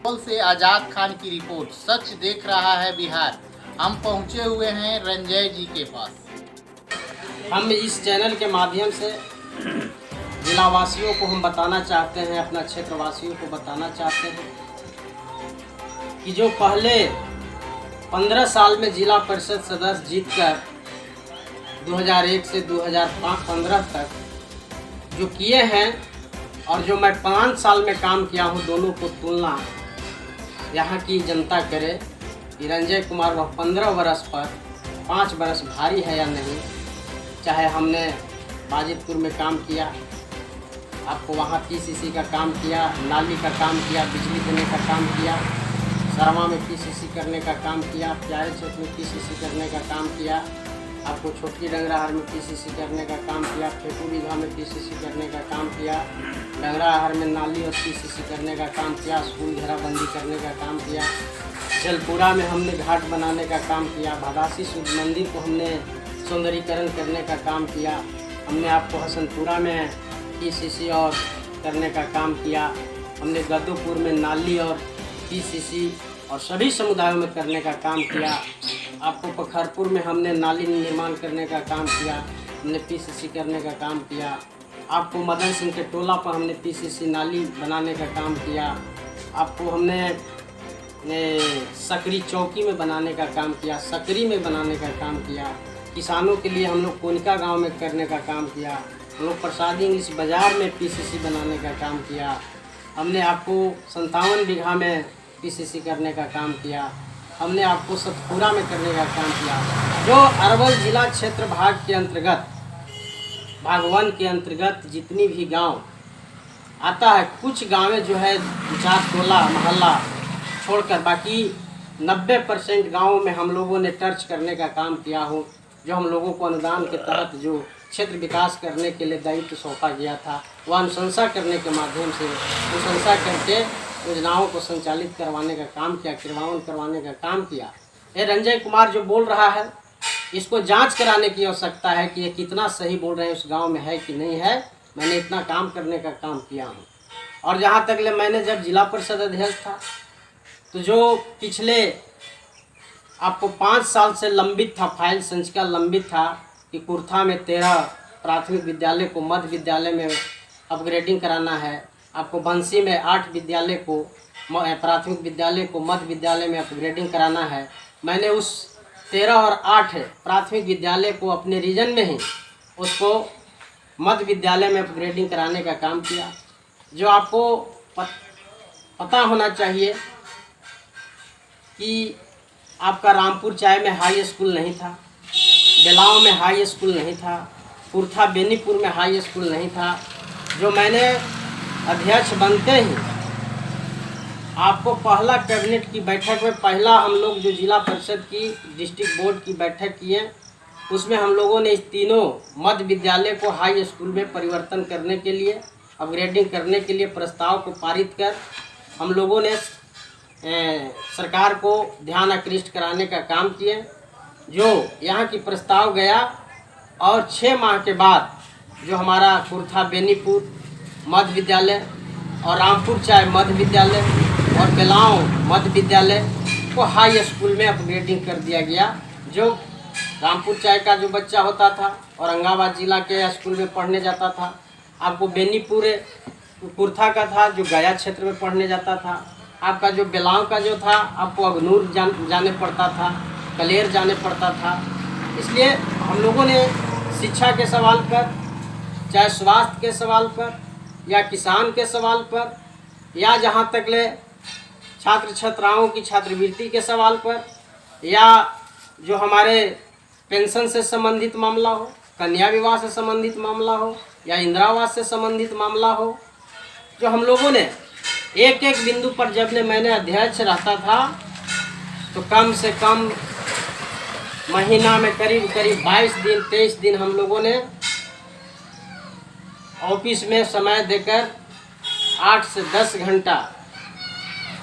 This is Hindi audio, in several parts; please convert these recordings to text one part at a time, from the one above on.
सुपौल से आजाद खान की रिपोर्ट। सच देख रहा है बिहार। हम पहुंचे हुए हैं रंजय जी के पास। हम इस चैनल के माध्यम से जिलावासियों को हम बताना चाहते हैं, अपना क्षेत्रवासियों को बताना चाहते हैं कि जो पहले 15 साल में जिला परिषद सदस्य जीतकर 2001 से 2015 तक जो किए हैं और जो मैं 5 साल में काम किया हूँ, दोनों को तुलना यहाँ की जनता करे कि रंजय कुमार वह 15 बरस पर 5 बरस भारी है या नहीं। चाहे हमने बाजितपुर में काम किया, आपको वहाँ पीसीसी का काम किया, नाली का काम किया, बिजली देने का काम किया, सरवा में पीसीसी करने का काम किया, प्यारे चौक में पीसीसी करने का काम किया, आपको छोटी डंगराहर में पीसीसी करने का काम किया, फेटू बीघा में पीसीसी करने का काम किया, डंगराहर में नाली और पीसीसी करने का काम किया, स्कूल घेराबंदी करने का काम किया, जलपुरा में हमने घाट बनाने का काम किया, भादासी सूर्य मंदिर को हमने सौंदर्यीकरण करने का काम किया, हमने आपको हसनपुरा में पीसीसी और करने का काम किया, हमने गद्दोपुर में नाली और पीसीसी और सभी समुदायों में करने का काम किया, आपको पखरपुर में हमने नाली निर्माण करने का काम किया, हमने पीसीसी करने का काम किया, आपको मदन सिंह के टोला पर हमने पीसीसी नाली बनाने का काम किया, आपको हमने सकरी चौकी में बनाने का काम किया, सकरी में बनाने का काम किया, किसानों के लिए हम लोग कोनिका गांव में करने का काम किया, हम लोग प्रसादी इंग्लिश बाज़ार में पीसीसी बनाने का काम किया, हमने आपको 57 बीघा में पीसीसी करने का काम किया, हमने आपको सतपुरा में करने का काम किया। जो अरवल जिला क्षेत्र भाग के अंतर्गत, भाग 1 के अंतर्गत जितनी भी गांव आता है, कुछ गाँवें जो है 4 टोला मोहल्ला छोड़कर बाकी 90% गाँवों में हम लोगों ने टर्च करने का काम किया हो। जो हम लोगों को अनुदान के तहत जो क्षेत्र विकास करने के लिए दायित्व सौंपा गया था, वह अनुशंसा करने के माध्यम से अनुशंसा करके योजनाओं को संचालित करवाने का काम किया, क्रियान्वयन करवाने का काम किया। ये रंजय कुमार जो बोल रहा है, इसको जांच कराने की आवश्यकता है कि ये कितना सही बोल रहे हैं, उस गांव में है कि नहीं है। मैंने इतना काम करने का काम किया हूँ। और जहाँ तक ले मैंने जब जिला परिषद अध्यक्ष था, तो जो पिछले आपको 5 साल से लंबित था, फाइल संचिका लंबित था कि कुर्था में 13 प्राथमिक विद्यालय को मध्य विद्यालय में अपग्रेडिंग कराना है, आपको बंसी में 8 विद्यालय को प्राथमिक विद्यालय को मध्य विद्यालय में अपग्रेडिंग कराना है। मैंने उस 13 और 8 प्राथमिक विद्यालय को अपने रीजन में ही उसको मध्य विद्यालय में अपग्रेडिंग कराने का काम किया। जो आपको पता होना चाहिए कि आपका रामपुर चाय में हाई स्कूल नहीं था, बेलाव में हाई स्कूल नहीं था, कुर्था बेनीपुर में हाई स्कूल नहीं था। जो मैंने अध्यक्ष बनते ही आपको पहला कैबिनेट की बैठक में पहला हम लोग जो जिला परिषद की डिस्ट्रिक्ट बोर्ड की बैठक किए, उसमें हम लोगों ने इस तीनों मध्य विद्यालय को हाई स्कूल में परिवर्तन करने के लिए, अपग्रेडिंग करने के लिए प्रस्ताव को पारित कर हम लोगों ने सरकार को ध्यान आकृष्ट कराने का काम किए। जो यहाँ की प्रस्ताव गया और 6 माह के बाद जो हमारा कुर्था बेनीपुर मध्य विद्यालय और रामपुर चाय मध्य विद्यालय और बेलाव मध्य विद्यालय को हाई स्कूल में अपग्रेडिंग कर दिया गया। जो रामपुर चाय का जो बच्चा होता था औरंगाबाद जिला के स्कूल में पढ़ने जाता था, आपको बेनीपुर कुर्था का था जो गया क्षेत्र में पढ़ने जाता था, आपका जो बेलाव का जो था आपको अगनूर जाने पड़ता था, कलेर जाने पड़ता था। इसलिए हम लोगों ने शिक्षा के सवाल पर, चाहे स्वास्थ्य के सवाल पर या किसान के सवाल पर या जहाँ तक ले छात्र छात्राओं की छात्रवृत्ति के सवाल पर या जो हमारे पेंशन से संबंधित मामला हो, कन्या विवाह से संबंधित मामला हो या इंदिरा आवास से संबंधित मामला हो, जो हम लोगों ने एक एक बिंदु पर जब मैंने अध्यक्ष रहता था तो कम से कम महीना में करीब 22 दिन 23 दिन हम लोगों ने ऑफिस में समय देकर 8 से 10 घंटा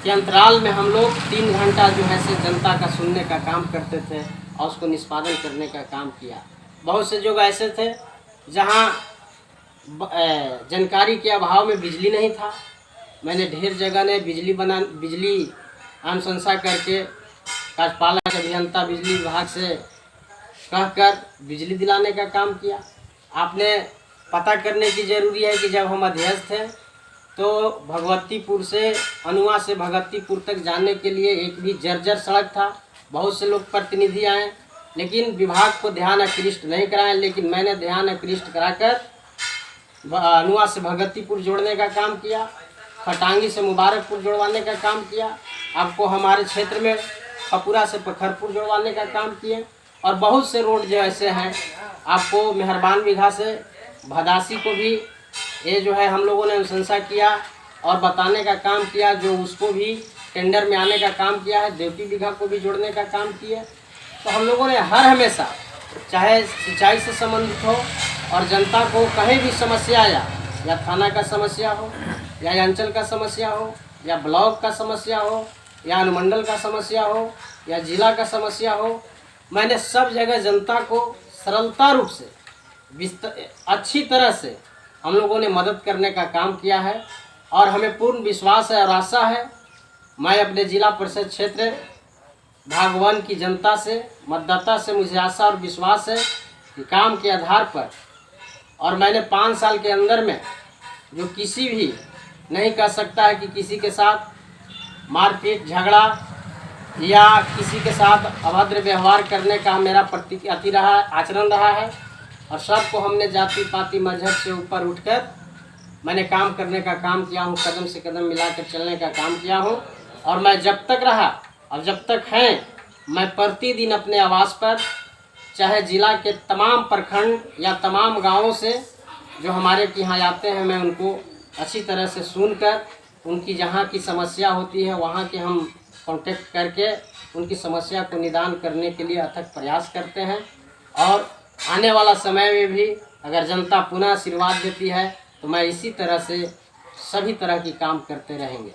के अंतराल में हम लोग 3 घंटा जो है से जनता का सुनने का काम करते थे और उसको निष्पादन करने का काम किया। बहुत से लोग ऐसे थे जहां जानकारी के अभाव में बिजली नहीं था, मैंने ढेर जगह ने बिजली अनुशंसा करके कार्यपालक अभियंता बिजली विभाग से कहकर बिजली दिलाने का काम किया। आपने पता करने की ज़रूरी है कि जब हम अध्यक्ष थे तो भगवतीपुर से अनुआ से भगवतीपुर तक जाने के लिए एक भी जर्जर सड़क था। बहुत से लोग प्रतिनिधि आए लेकिन विभाग को ध्यान आकृष्ट नहीं कराए, लेकिन मैंने ध्यान आकृष्ट कराकर अनुआ से भगवतीपुर जोड़ने का काम किया, खटांगी से मुबारकपुर जोड़वाने का काम किया, आपको हमारे क्षेत्र में खपुरा से पखरपुर जोड़वाने का काम किए और बहुत से रोड जो ऐसे हैं। आपको मेहरबान बिघा से भदासी को भी ये जो है हम लोगों ने अनुशंसा किया और बताने का काम किया, जो उसको भी टेंडर में आने का काम किया है। देवती बिघा को भी जोड़ने का काम किया। तो हम लोगों ने हर हमेशा चाहे सिंचाई से संबंधित हो और जनता को कहीं भी समस्या या थाना का समस्या हो या अंचल का समस्या हो या ब्लॉक का समस्या हो या अनुमंडल का समस्या हो या जिला का समस्या हो, मैंने सब जगह जनता को सरलता रूप से अच्छी तरह से हम लोगों ने मदद करने का काम किया है और हमें पूर्ण विश्वास है और आशा है। मैं अपने जिला परिषद क्षेत्र भागवन की जनता से, मतदाता से मुझे आशा और विश्वास है कि काम के आधार पर और मैंने 5 साल के अंदर में जो किसी भी नहीं कह सकता है कि किसी के साथ मारपीट झगड़ा या किसी के साथ अभद्र व्यवहार करने का मेरा आचरण रहा है और सबको हमने जाति पाति मजहब से ऊपर उठकर मैंने काम करने का काम किया हूँ, कदम से कदम मिलाकर चलने का काम किया हूँ। और मैं जब तक रहा और जब तक है, मैं प्रतिदिन अपने आवास पर चाहे जिला के तमाम प्रखंड या तमाम गांवों से जो हमारे के यहाँ आते हैं, मैं उनको अच्छी तरह से सुनकर उनकी जहाँ की समस्या होती है वहाँ के हम कांटेक्ट करके उनकी समस्या को निदान करने के लिए अथक प्रयास करते हैं। और आने वाला समय में भी अगर जनता पुनः आशीर्वाद देती है तो मैं इसी तरह से सभी तरह की काम करते रहेंगे।